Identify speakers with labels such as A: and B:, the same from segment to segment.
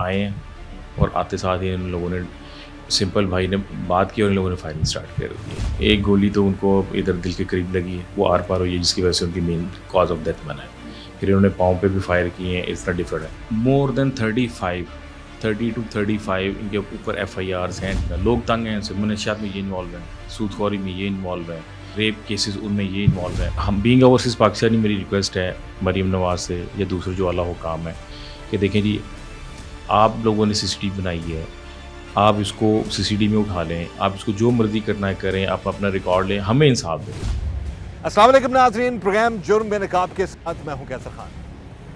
A: आए हैं और आते साथ ही इन लोगों ने सिंपल भाई ने बात की और इन लोगों ने फायरिंग स्टार्ट कर दी। एक गोली तो उनको इधर दिल के करीब लगी है, वो आर पार हुई है, जिसकी वजह से उनकी मेन कॉज ऑफ डेथ बना है। फिर इन्होंने पाँव पे भी फायर किए हैं, इतना डिफरेंट है। मोर देन 30 to 35 इनके ऊपर FIRs हैं। लोग तंग हैं इनसे, मनशियात में ये इन्वॉल्व हैं, सूदखोरी में ये इन्वॉल्व हैं, रेप केसेस उनमें ये इन्वॉल्व है। हम बीइंग ओवरसीज़ पाकिस्तानी, मेरी रिक्वेस्ट है मरीम नवाज से या दूसरे जो आला हुकाम है कि देखें जी, आप लोगों ने CCTV बनाई है, आप इसको CCTV में उठा लें, आप इसको जो मर्जी करना है करें, आप अपना रिकॉर्ड लें, हमें इंसाफ दें।
B: अस्सलाम वालेकुम नाज़रीन, प्रोग्राम जुर्म बेनकाब के साथ मैं हूं कैसर खान।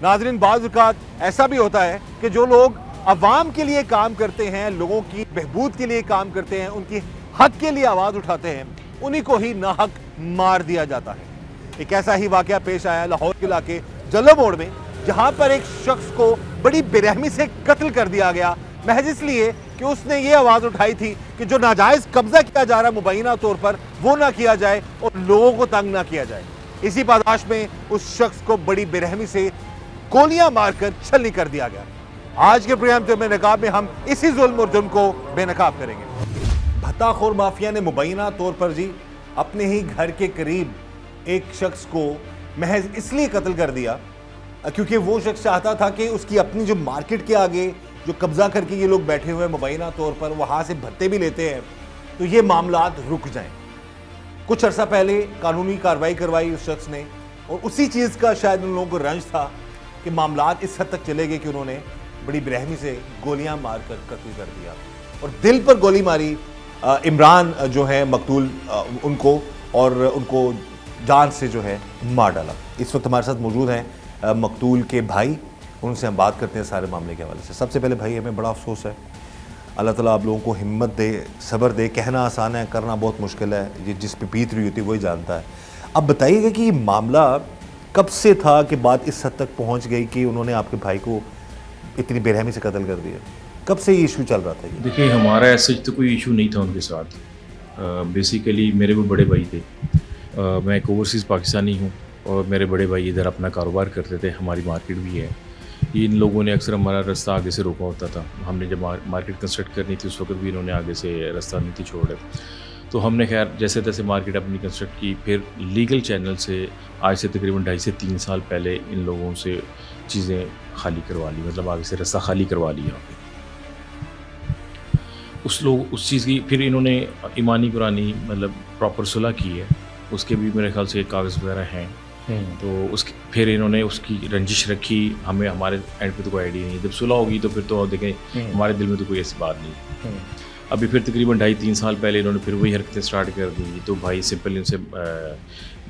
B: नाज़रीन, बाज़ औक़ात ऐसा भी होता है कि जो लोग अवाम के लिए काम करते हैं, लोगों की बहबूद के लिए काम करते हैं, उनकी हक के लिए आवाज़ उठाते हैं, उन्हीं को ही नाहक मार दिया जाता है। एक ऐसा ही वाक़या पेश आया लाहौर के इलाके जल्लो मोड़ में, जहां पर एक शख्स को बड़ी बेरहमी से कत्ल कर दिया गया, महज इसलिए कि उसने ये आवाज़ उठाई थी कि जो नाजायज़ कब्जा किया जा रहा है मुबैना तौर पर, वो ना किया जाए और लोगों को तंग ना किया जाए। इसी पादाश में उस शख्स को बड़ी बेरहमी से गोलियां मारकर छलनी कर दिया गया। आज के प्रोग्राम जुर्म बेनकाब में हम इसी जुल्म और जुर्म को बेनकाब करेंगे। भत्ताखोर माफिया ने मुबैना तौर पर जी अपने ही घर के करीब एक शख्स को महज इसलिए कत्ल कर दिया क्योंकि वो शख्स चाहता था कि उसकी अपनी जो मार्केट के आगे जो कब्जा करके ये लोग बैठे हुए मुबैना तौर पर वहाँ से भत्ते भी लेते हैं, तो ये मामलात रुक जाएं। कुछ अरसा पहले कानूनी कार्रवाई करवाई उस शख्स ने, और उसी चीज़ का शायद उन लोगों को रंज था कि मामलात इस हद तक चले गए कि उन्होंने बड़ी बेरहमी से गोलियां मारकर कत्ल कर दिया और दिल पर गोली मारी इमरान जो है मकतूल, उनको और उनको जान से जो है मार डाला। इस वक्त हमारे साथ मौजूद हैं मकतूल के भाई, उनसे हम बात करते हैं सारे मामले के हवाले से। सबसे पहले भाई, हमें बड़ा अफसोस है, अल्लाह ताला आप लोगों को हिम्मत दे, सब्र दे। कहना आसान है, करना बहुत मुश्किल है। ये जिस पे बीत रही होती है वही जानता है। अब बताइएगा कि ये मामला कब से था कि बात इस हद तक पहुंच गई कि उन्होंने आपके भाई को इतनी बेरहमी से कत्ल कर दिया? कब से ये इशू चल रहा था?
A: देखिए, हमारा ऐसा तो कोई इशू नहीं था उनके साथ। बेसिकली मेरे वो बड़े भाई थे। मैं एक ओवरसीज़ पाकिस्तानी हूँ और मेरे बड़े भाई इधर अपना कारोबार करते थे, हमारी मार्केट भी है। इन लोगों ने अक्सर हमारा रास्ता आगे से रोका होता था। हमने जब मार्केट कंस्ट्रक्ट करनी थी उस वक्त भी इन्होंने आगे से रास्ता नहीं थी छोड़े। तो हमने खैर जैसे तैसे मार्केट अपनी कंस्ट्रक्ट की। फिर लीगल चैनल से आज से तकरीबन 2.5 से 3 साल पहले इन लोगों से चीज़ें खाली करवा ली, मतलब आगे से रास्ता खाली करवा लिया। उस चीज़ की फिर इन्होंने ईमानी पुरानी मतलब प्रॉपर सुलह की है, उसके भी मेरे ख्याल से कागज़ वगैरह हैं। तो उसकी फिर इन्होंने उसकी रंजिश रखी। हमें हमारे एंड पे तो कोई आइडिया नहीं। जब सुलह होगी तो फिर तो देखें हमारे दिल में तो कोई ऐसी बात नहीं। अभी फिर तकरीबन 2.5-3 साल पहले इन्होंने फिर वही हरकतें स्टार्ट कर दी। तो भाई सिंपल इनसे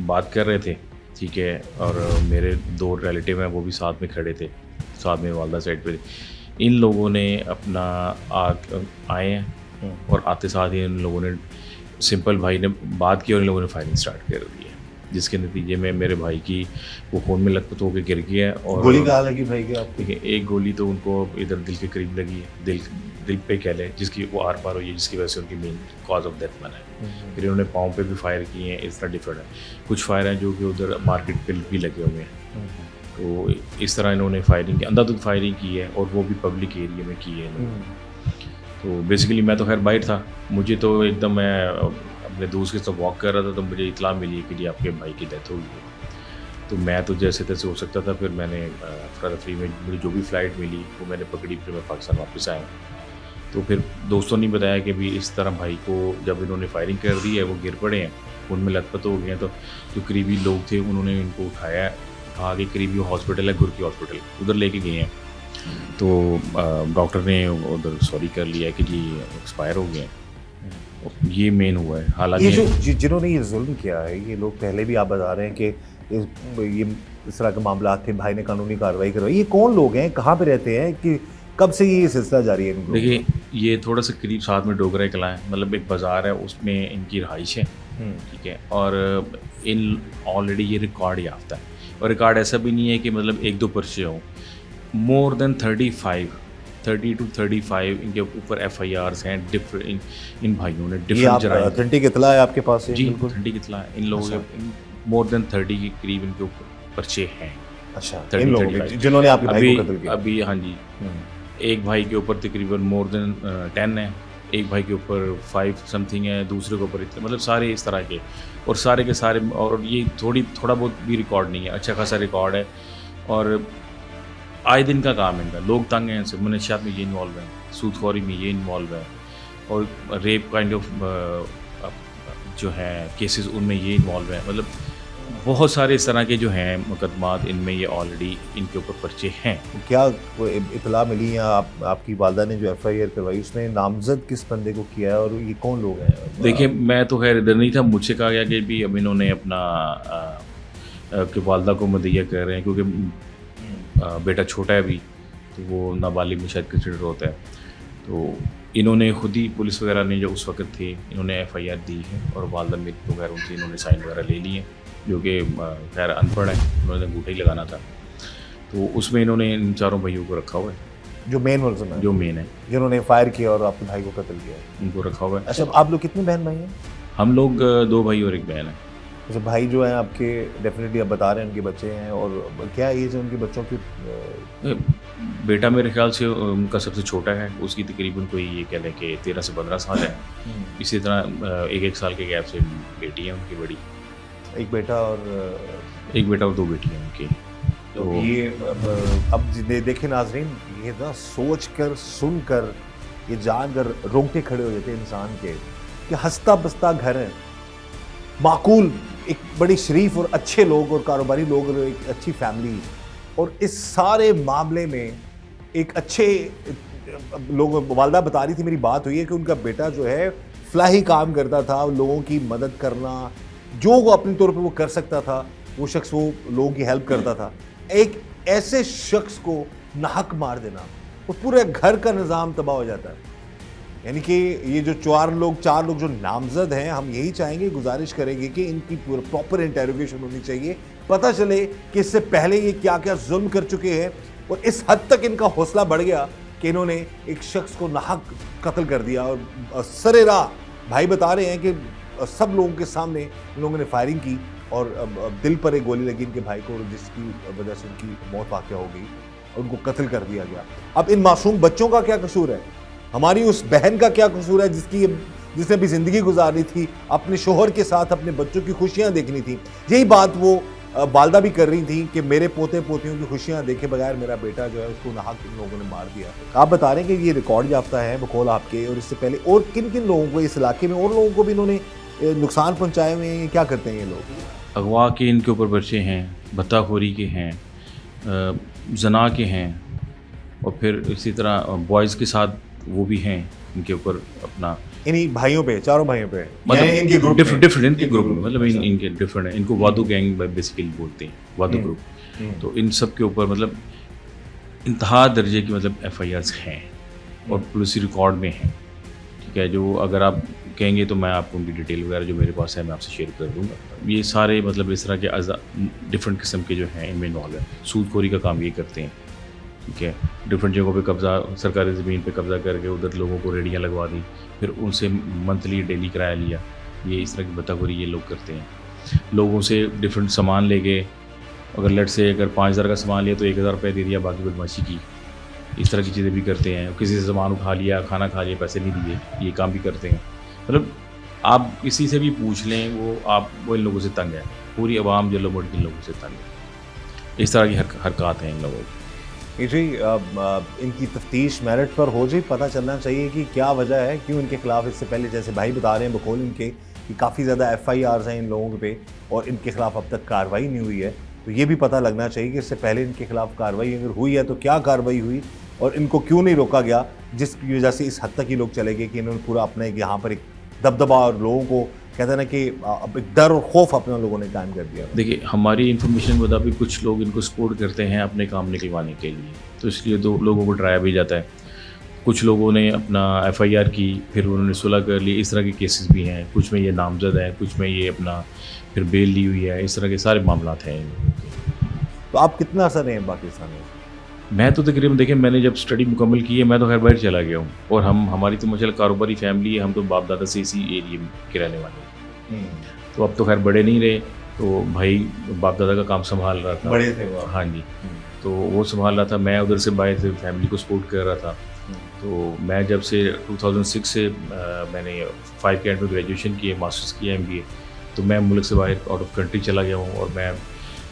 A: बात कर रहे थे, ठीक है, और मेरे 2 रिलेटिव हैं वो भी साथ में खड़े थे, साथ में वालदा साइड पे। इन लोगों ने अपना आए हैं और आते साथ ही इन लोगों ने सिंपल भाई ने बात की और इन लोगों ने फायरिंग स्टार्ट कर दी है, जिसके नतीजे में मेरे भाई की वो खून में लथपथ होकर गिर गया है। और
B: गोली कहाँ लगी भाई के आपको?
A: देखिए, एक गोली तो उनको इधर दिल के करीब लगी है, दिल पे कह लें, जिसकी वो आर पार हुई है, जिसकी वजह से उनकी मेन कॉज ऑफ डेथ बना है। फिर इन्होंने पाँव पे भी फायर किए हैं, इतना डिफरेंट है। कुछ फायर हैं जो कि उधर मार्केट पे भी लगे हुए हैं। तो इस तरह इन्होंने फायरिंग की, अंधाधुंध फायरिंग की है, और वो भी पब्लिक एरिया में की है इन्होंने। तो बेसिकली मैं तो खैर बाहर था, मुझे तो एकदम मैं अपने दोस्त के साथ वॉक कर रहा था तो मुझे इतला मिली कि जी आपके भाई की डेथ हो गई है। तो मैं तो जैसे तैसे हो सकता था, फिर मैंने अफरा तफरी में मुझे जो भी फ़्लाइट मिली वो मैंने पकड़ी, फिर मैं पाकिस्तान वापस आया। तो फिर दोस्तों ने बताया कि भी इस तरह भाई को जब इन्होंने फायरिंग कर दी है वो गिर पड़े हैं, उनमें लथपथ हो गए हैं। तो जो करीबी लोग थे उन्होंने इनको उठाया, उठा के करीबी हॉस्पिटल है गुरकी हॉस्पिटल, उधर लेके गए हैं। तो डॉक्टर ने उधर सॉरी कर लिया कि जी एक्सपायर हो गए हैं। ये मेन हुआ है। हालांकि
B: ये जो जिन्होंने ये जुल्म किया है, ये लोग पहले भी आप बता रहे हैं कि ये इस तरह के मामला थे, भाई ने कानूनी कार्रवाई करवाई। ये कौन लोग हैं, कहाँ पे रहते हैं, कि कब से ये सिलसिला जारी है?
A: देखिए, ये थोड़ा सा करीब साथ में डोगरा कलां है, मतलब एक बाज़ार है, उसमें इनकी रहाइश है, ठीक है। और इन ऑलरेडी ये रिकॉर्ड याफ्ता है, और रिकॉर्ड ऐसा भी नहीं है कि मतलब 1-2 पर्चे हों। मोर देन 30 to 35 इनके ऊपर FIRs हैं डिफरेंट। इन भाइयों ने डिफरेंट जराइम।
B: ऑथेंटिक इत्तला है आपके पास?
A: जी, ऑथेंटिक इत्तला है। इन लोगों के मोर देन 30 के करीब इनके ऊपर पर्चे हैं।
B: अच्छा, इन लोगों के जिन्होंने आपके भाई को कत्ल किया?
A: अभी हाँ जी। एक भाई के ऊपर तकरीबन मोर देन 10 है, एक भाई के ऊपर 5 समथिंग है, दूसरे के ऊपर इतने, मतलब सारे इस तरह के, और सारे के सारे, और ये थोड़ा बहुत भी रिकॉर्ड नहीं है, अच्छा खासा रिकॉर्ड है। और आए दिन का काम है इनका, लोग तंग हैं इनसे, मनशियात में ये इन्वॉल्व हैं, सूदखोरी में ये इन्वॉल्व है, और रेप काइंड ऑफ जो है केसेस उनमें ये इन्वॉल्व है। मतलब बहुत सारे इस तरह के जो हैं मुकदमात, इनमें ये ऑलरेडी इनके ऊपर पर्चे हैं।
C: क्या इतला मिली या आपकी वालदा ने जो FIR करवाई उसमें नामजद किस बंदे को किया है और ये कौन लोग हैं?
A: देखिए, मैं तो खैर इधर नहीं था, मुझसे कहा गया कि भी अब इन्होंने अपना कि वालदा को मदइया कर रहे हैं, क्योंकि बेटा छोटा है अभी, तो वो नाबालिग में शायद कंसिडर होता है। तो इन्होंने खुद ही, पुलिस वगैरह ने जो उस वक्त थे, इन्होंने FIR दी है, और वालदा मेरी वगैरह उनसे इन्होंने साइन वगैरह ले लिए हैं, जो कि खैर अनपढ़ है, उन्होंने अंगूठा ही लगाना था। तो उसमें इन्होंने इन चारों भाइयों को रखा हुआ है,
C: जो मेन मुलजिम है,
A: जो मेन है,
C: जिन्होंने फायर किया और अपने भाई को कत्ल किया,
A: उनको रखा हुआ है।
C: अच्छा, आप लोग कितने बहन भाई हैं?
A: हम लोग 2 भाई और 1 बहन है।
C: अच्छा, भाई जो हैं आपके, डेफिनेटली आप बता रहे हैं उनके बच्चे हैं, और क्या एज है उनके बच्चों की?
A: बेटा मेरे ख्याल से उनका सबसे छोटा है, उसकी तकरीबन कोई ये कह लें कि 13 से 15 साल है। इसी तरह 1-1 साल के गैप से बेटी है उनकी बड़ी,
C: एक बेटा और
A: 1 बेटा और 2 बेटियाँ उनकी।
C: तो ये अब देखें नाजरीन, ये ना सोच कर, सुन कर, ये जानकर रोंगटे खड़े हो जाते हैं इंसान के कि हंसता बसता घर है, माकूल, एक बड़ी शरीफ और अच्छे लोग और कारोबारी लोग और एक अच्छी फैमिली, और इस सारे मामले में एक अच्छे लोग, वालदा बता रही थी, मेरी बात हुई है कि उनका बेटा जो है फलाही काम करता था, लोगों की मदद करना, जो वो अपने तौर पे वो कर सकता था, वो शख्स वो लोगों की हेल्प करता था। एक ऐसे शख्स को नाहक मार देना, और पूरे घर का निज़ाम तबाह हो जाता है। यानी कि ये जो 4 लोग जो नामजद हैं, हम यही चाहेंगे, गुजारिश करेंगे कि इनकी प्रॉपर इंटेरोगेशन होनी चाहिए, पता चले कि इससे पहले ये क्या क्या जुल्म कर चुके हैं, और इस हद तक इनका हौसला बढ़ गया कि इन्होंने एक शख्स को नाहक कत्ल कर दिया। और सरेराह भाई बता रहे हैं कि सब लोगों के सामने इन लोगों ने फायरिंग की, और दिल पर एक गोली लगी इनके भाई को, जिसकी वजह से उनकी मौत वाक़या हो गई, और उनको कत्ल कर दिया गया। अब इन मासूम बच्चों का क्या कसूर है? हमारी उस बहन का क्या कसूर है जिसने अभी ज़िंदगी गुजारनी थी, अपने शोहर के साथ अपने बच्चों की खुशियां देखनी थी? यही बात वो वालदा भी कर रही थी कि मेरे पोते पोतियों की खुशियां देखे बगैर मेरा बेटा जो है उसको नाहक इन लोगों ने मार दिया। आप बता रहे हैं कि ये रिकॉर्ड याफ्ता है बकौल आपके, और इससे पहले और किन किन लोगों को इस इलाके में, और लोगों को भी इन्होंने नुकसान पहुँचाए हुए हैं? क्या करते हैं ये लोग?
A: अगवा के इनके ऊपर पर्चे हैं, भत्ताखोरी के हैं, जना के हैं, और फिर इसी तरह बॉयज़ के साथ वो भी हैं इनके ऊपर अपना,
C: इन्हीं भाइयों पे, चारों भाइयों पे,
A: मतलब
C: इनके ग्रुप
A: डिफरेंट इनके ग्रुप में, मतलब इनके डिफरेंट है। इनको वादू गैंग बेसिकली बोलते हैं, वादू ग्रुप। तो इन सब के ऊपर मतलब इंतहा दर्जे की मतलब FIRs हैं, और पुलिस रिकॉर्ड में हैं, ठीक है। जो अगर आप कहेंगे तो मैं आपको उनकी डिटेल वगैरह जो मेरे पास है मैं आपसे शेयर कर दूँगा। ये सारे मतलब इस तरह के डिफरेंट किस्म के जो हैं इनमें इन्वॉल्व है। सूदखोरी का काम ये करते हैं, ठीक है। डिफरेंट जगहों पे कब्ज़ा, सरकारी ज़मीन पे कब्ज़ा करके उधर लोगों को रेडियाँ लगवा दी, फिर उनसे मंथली डेली किराया लिया। ये इस तरह की भत्ताखोरी ये लोग करते हैं। लोगों से डिफरेंट सामान ले गए, अगर लेट से अगर 5000 का सामान लिया तो 1000 रुपये दे दिया, बाकी बदमाशी की। इस तरह की चीज़ें भी करते हैं। किसी से सामान उठा लिया, खाना खा लिया, पैसे नहीं दिए, ये काम भी करते हैं। मतलब आप किसी से भी पूछ लें, वो इन लोगों से तंग है। पूरी आवाम जल्लो मोड़ इन लोगों से तंग है। इस तरह की हरकत हैं इन लोगों की।
C: जी, इनकी तफ्तीश मेरिट पर हो जाए, पता चलना चाहिए कि क्या वजह है, क्यों इनके खिलाफ इससे पहले, जैसे भाई बता रहे हैं बकौल इनके, कि काफ़ी ज़्यादा FIRs हैं इन लोगों पे, और इनके खिलाफ अब तक कार्रवाई नहीं हुई है। तो ये भी पता लगना चाहिए कि इससे पहले इनके खिलाफ कार्रवाई अगर हुई है तो क्या कार्रवाई हुई, और इनको क्यों नहीं रोका गया, जिसकी वजह से इस हद तक ही लोग चले गए कि इन्होंने पूरा अपना एक यहाँ पर एक दबदबा, और लोगों को कहते हैं ना कि अब एक डर और खौफ अपने लोगों ने कायम कर दिया।
A: देखिए, हमारी इन्फॉर्मेशन मुताबिक कुछ लोग इनको सपोर्ट करते हैं अपने काम निकलवाने के लिए, तो इसलिए 2 लोगों को डराया भी जाता है। कुछ लोगों ने अपना FIR की, फिर उन्होंने सुलह कर ली। इस तरह के केसेस भी हैं, कुछ में ये नामजद है, कुछ में ये अपना फिर बेल ली हुई है। इस तरह के सारे मामलात हैं।
C: तो आप कितना असर रहे हैं पाकिस्तान में?
A: मैं तो तकरीबन, देखिए, मैंने जब स्टडी मुकम्मल की है मैं तो खैर बाहर चला गया हूँ, और हमारी तो माशाल्लाह कारोबारी फैमिली है। हम तो बाप दादा से इसी एरिया के रहने वाले हैं। तो अब तो खैर बड़े नहीं रहे, तो भाई बाप दादा का काम संभाल रहा था,
C: बड़े थे वो।
A: हाँ जी। तो तो वो संभाल रहा था, मैं उधर से बाहर से फैमिली को सपोर्ट कर रहा था। तो मैं जब से 2006 से मैंने 5 के एंड में ग्रेजुएशन किए, मास्टर्स किया MBA, तो मैं मुल्क से बाहर आउट ऑफ कंट्री चला गया हूँ और मैं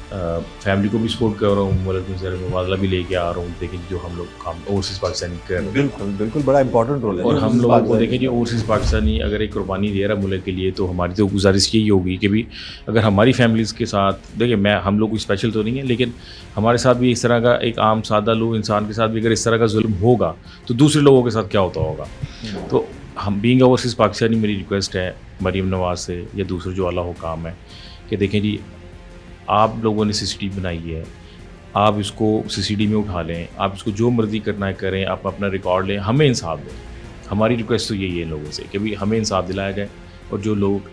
A: फैमिली को भी सपोर्ट कर रहा हूँ, मुल्क में ज़रा मुबादला भी लेके आ रहा हूँ। देखें जो हम लोग काम ओवरसीज़ पाकिस्तानी कर रहे हैं,
C: बिल्कुल बिल्कुल बड़ा इंपॉर्टेंट रोल है।
A: और हम लोगों को देखें जी ओवरसीज़ पाकिस्तानी अगर एक कुर्बानी दे रहा है मुल्क के लिए, तो हमारी तो गुजारिश यही होगी कि भी अगर हमारी फैमिलीज़ के साथ, देखिए हम लोग कोई स्पेशल तो नहीं है, लेकिन हमारे साथ भी इस तरह का एक आम सादा लोग इंसान के साथ भी अगर इस तरह का जुल्म होगा तो दूसरे लोगों के साथ क्या होता होगा। तो हम बीइंग ओवरसीज़ पाकिस्तानी, मेरी रिक्वेस्ट है मरीम नवाज़ से या दूसरे जो आला हुकाम है कि देखें जी, आप लोगों ने CCTV बनाई है, आप इसको CCTV में उठा लें, आप इसको जो मर्ज़ी करना है करें, आप अपना रिकॉर्ड लें, हमें इंसाफ दें। हमारी रिक्वेस्ट तो यही है लोगों से कि भाई हमें इंसाफ दिलाया जाए और जो लोग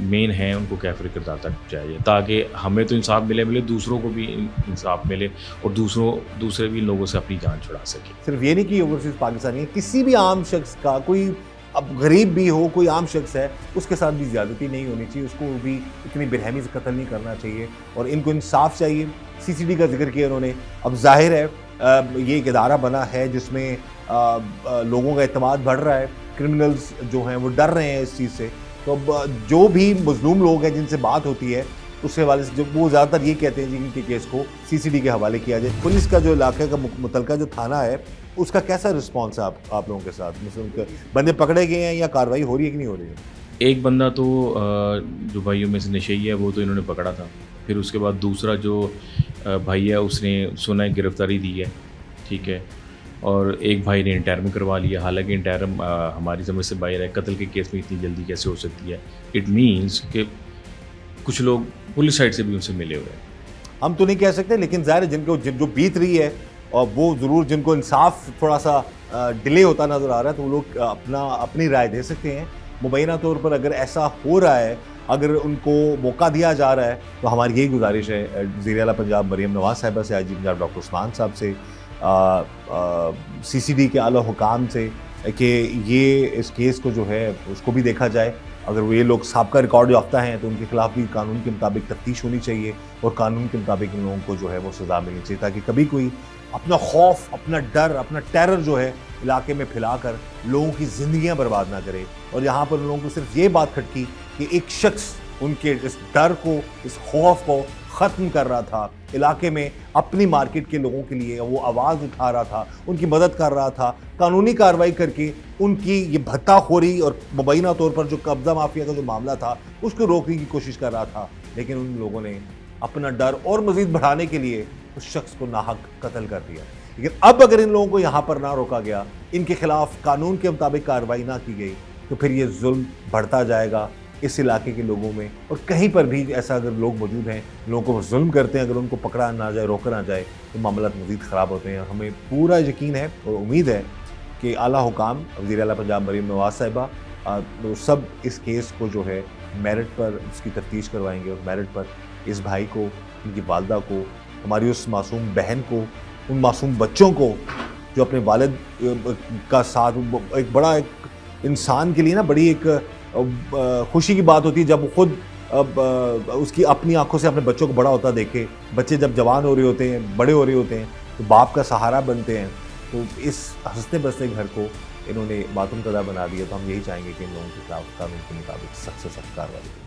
A: मेन हैं उनको कैफर किरदार तक पहुँचाया जाए, ताकि हमें तो इंसाफ मिले दूसरों को भी इंसाफ मिले और दूसरे भी लोगों से अपनी जान छुड़ा सके।
C: सिर्फ ये नहीं कि ओवरसीज पाकिस्तानी है, किसी भी आम शख्स का, कोई अब गरीब भी हो, कोई आम शख्स है, उसके साथ भी ज़्यादती नहीं होनी चाहिए, उसको भी इतनी बेरहमी से कत्ल नहीं करना चाहिए और इनको इंसाफ चाहिए। CCTV का जिक्र किया उन्होंने, अब जाहिर है ये एक इदारा बना है जिसमें लोगों का एतमाद बढ़ रहा है, क्रिमिनल्स जो हैं वो डर रहे हैं इस चीज़ से। तो अब जो भी मजलूम लोग हैं जिनसे बात होती है उसके हवाले से, जब वो ज़्यादातर ये कहते हैं जी इनके केस को CCTV के हवाले किया जाए। पुलिस का जो इलाके का मुतलका जो थाना है उसका कैसा रिस्पॉन्स है आप लोगों के साथ? मतलब बंदे पकड़े गए हैं या कार्रवाई हो रही है कि नहीं हो रही है?
A: एक बंदा तो जो भाइयों में से नशेई है वो तो इन्होंने पकड़ा था, फिर उसके बाद दूसरा जो भाई है उसने सुना है गिरफ्तारी दी है, ठीक है, और एक भाई ने इंटरम करवा लिया। हालांकि इंटरम हमारी समझ से बाहर है, कत्ल के केस में इतनी जल्दी कैसे हो सकती है। इट मीन्स कि कुछ लोग पुलिस साइड से भी उनसे मिले हुए हैं।
C: हम तो नहीं कह सकते, लेकिन ज़ाहिर है जिनको जो बीत रही है और वो ज़रूर जिनको इंसाफ थोड़ा सा डिले होता नज़र आ रहा है, तो वो लोग अपनी राय दे सकते हैं। मुबैना तौर पर अगर ऐसा हो रहा है, अगर उनको मौका दिया जा रहा है, तो हमारी यही गुजारिश है वज़ीर आला पंजाब मरीम नवाज़ साहिबा से, IG पंजाब डॉक्टर उस्मान साहब से, CCD के आला हुकाम से कि ये इस केस को जो है उसको भी देखा जाए। अगर वो ये लोग साबका रिकॉर्ड याफ्ता हैं तो उनके खिलाफ भी कानून के मुताबिक तफ्तीश होनी चाहिए और कानून के मुताबिक इन लोगों को जो है वो सज़ा मिलनी चाहिए, ताकि कभी कोई अपना खौफ, अपना डर, अपना टेरर जो है इलाके में फैलाकर लोगों की ज़िंदगियां बर्बाद ना करे। और यहाँ पर उन लोगों को सिर्फ ये बात खटकी कि एक शख्स उनके इस डर को, इस खौफ को ख़त्म कर रहा था, इलाके में अपनी मार्केट के लोगों के लिए वो आवाज़ उठा रहा था, उनकी मदद कर रहा था, कानूनी कार्रवाई करके उनकी ये भत्ताखोरी और मुबैना तौर पर जो कब्ज़ा माफिया का जो मामला था उसको रोकने की कोशिश कर रहा था। लेकिन उन लोगों ने अपना डर और मज़ीद बढ़ाने के लिए उस शख्स को नाहक कत्ल कर दिया। लेकिन अब अगर इन लोगों को यहाँ पर ना रोका गया, इनके खिलाफ कानून के मुताबिक कार्रवाई ना की गई, तो फिर ये जुल्म बढ़ता जाएगा इस इलाके के लोगों में। और कहीं पर भी ऐसा अगर लोग मौजूद हैं, लोगों को जुल्म करते हैं, अगर उनको पकड़ा ना जाए, रोका ना जाए, तो मामला मज़ीद ख़राब होते हैं। हमें पूरा यकीन है और उम्मीद है कि आला हुकाम वज़ीर आला पंजाब मरीम नवाज़ साहिबा तो सब इस केस को जो है मेरिट पर उसकी तफ्तीश करवाएंगे और मेरिट पर इस भाई को, इनकी वालदा को, हमारी उस मासूम बहन को, उन मासूम बच्चों को जो अपने वालिद का साथ, एक बड़ा एक इंसान के लिए ना बड़ी एक खुशी की बात होती है जब वो खुद उसकी अपनी आंखों से अपने बच्चों को बड़ा होता देखे। बच्चे जब जवान हो रहे होते हैं, बड़े हो रहे होते हैं, तो बाप का सहारा बनते हैं। तो इस हंसते बसते घर को इन्होंने मातूम कदा बना दिया। तो हम यही चाहेंगे कि इन लोगों के खिलाफ कानून के मुताबिक सख्त से सख्त कार्रवाई।